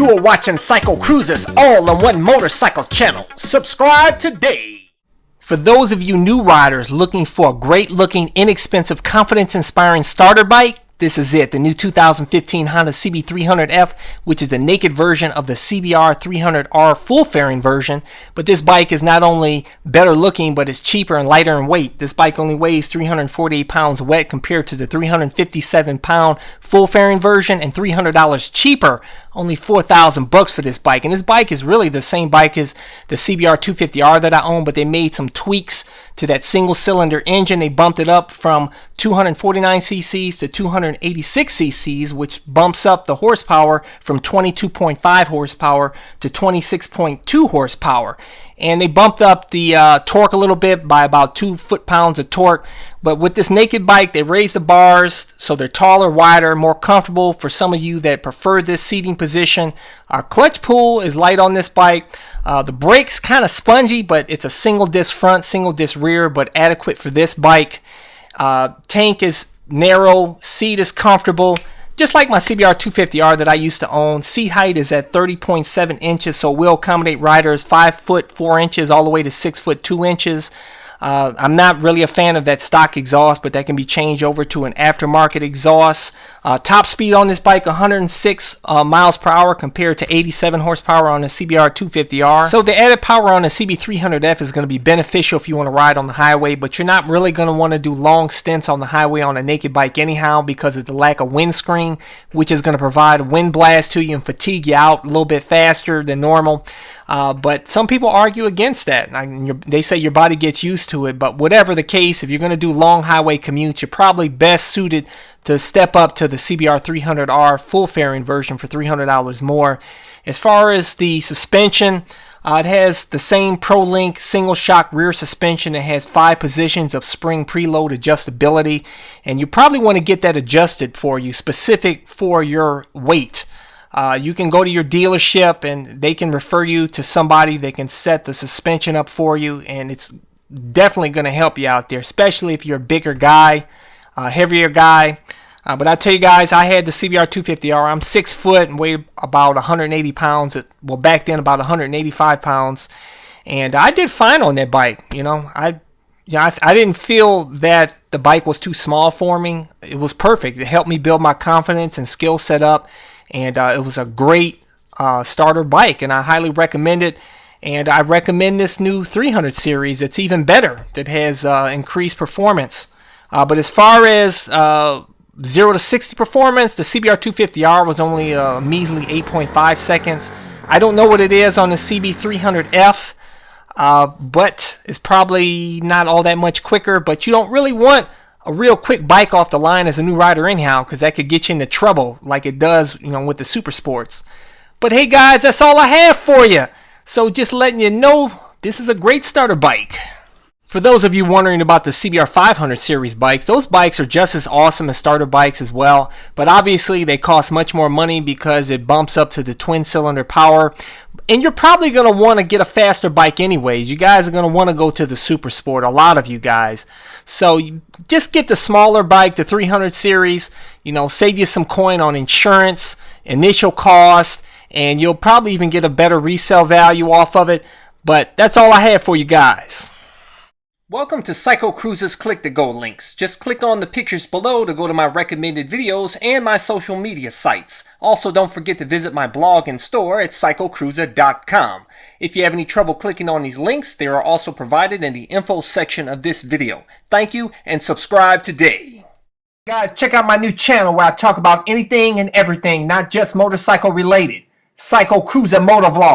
You are watching CycleCruza's all-in-one motorcycle channel. Subscribe today. For those of you new riders looking for a great-looking, inexpensive, confidence-inspiring starter bike, this is it, the new 2015 Honda CB300F, which is the naked version of the CBR300r full fairing version. But this bike is not only better looking, but it's cheaper and lighter in weight. This bike only weighs 348 pounds wet compared to the 357 pound full fairing version, and $300 cheaper, only $4,000 for this bike. And this bike is really the same bike as the CBR250r that I own, but they made some tweaks to that single cylinder engine. They bumped it up from 249 cc's to 286 cc's, which bumps up the horsepower from 22.5 horsepower to 26.2 horsepower. And they bumped up the torque a little bit by about 2 foot-pounds of torque. But with this naked bike, they raised the bars so they're taller, wider, more comfortable for some of you that prefer this seating position. Our clutch pull is light on this bike. The brakes kind of spongy, but it's a single disc front, single disc rear, but adequate for this bike. Tank is narrow, seat is comfortable. Just like my CBR250R that I used to own, seat height is at 30.7 inches, so it will accommodate riders 5 foot 4 inches all the way to 6 foot 2 inches. I'm not really a fan of that stock exhaust, but that can be changed over to an aftermarket exhaust. Top speed on this bike, 106 miles per hour compared to 87 horsepower on the CBR250R. So the added power on the CB300F is going to be beneficial if you want to ride on the highway, but you're not really going to want to do long stints on the highway on a naked bike anyhow because of the lack of windscreen, which is going to provide a wind blast to you and fatigue you out a little bit faster than normal. But some people argue against that. They say your body gets used to it, but whatever the case, if you're going to do long highway commutes, you're probably best suited to step up to the CBR300R full fairing version for $300 more. As far as the suspension, it has the same ProLink single shock rear suspension. It has 5 positions of spring preload adjustability, and you probably want to get that adjusted for you, specific for your weight. You can go to your dealership and they can refer you to somebody that can set the suspension up for you, and it's definitely going to help you out there, especially if you're a bigger guy, heavier guy. But I tell you guys, I had the CBR250R. I'm 6 foot and weigh about 180 pounds. Well, back then about 185 pounds, and I did fine on that bike. I didn't feel that the bike was too small for me. It was perfect. It helped me build my confidence and skill set up. And it was a great starter bike, and I highly recommend it. And I recommend this new 300 series. It's even better. That has increased performance. But as far as 0 to 60 performance, the CBR250R was only a measly 8.5 seconds. I don't know what it is on the CB300F, but it's probably not all that much quicker. But you don't really want a real quick bike off the line as a new rider anyhow, because that could get you into trouble like it does, with the super sports. But hey guys, that's all I have for you. So just letting you know, this is a great starter bike. For those of you wondering about the CBR500 series bikes, those bikes are just as awesome as starter bikes as well, but obviously they cost much more money because it bumps up to the twin cylinder power. And you're probably going to want to get a faster bike anyways. You guys are going to want to go to the super sport, a lot of you guys. So just get the smaller bike, the 300 series, save you some coin on insurance, initial cost, and you'll probably even get a better resale value off of it. But that's all I have for you guys. Welcome to CycleCruza's Click to Go links. Just click on the pictures below to go to my recommended videos and my social media sites. Also, don't forget to visit my blog and store at CycleCruza.com. If you have any trouble clicking on these links, they are also provided in the info section of this video. Thank you, and subscribe today. Guys, check out my new channel where I talk about anything and everything, not just motorcycle related. CycleCruza MotoVlog.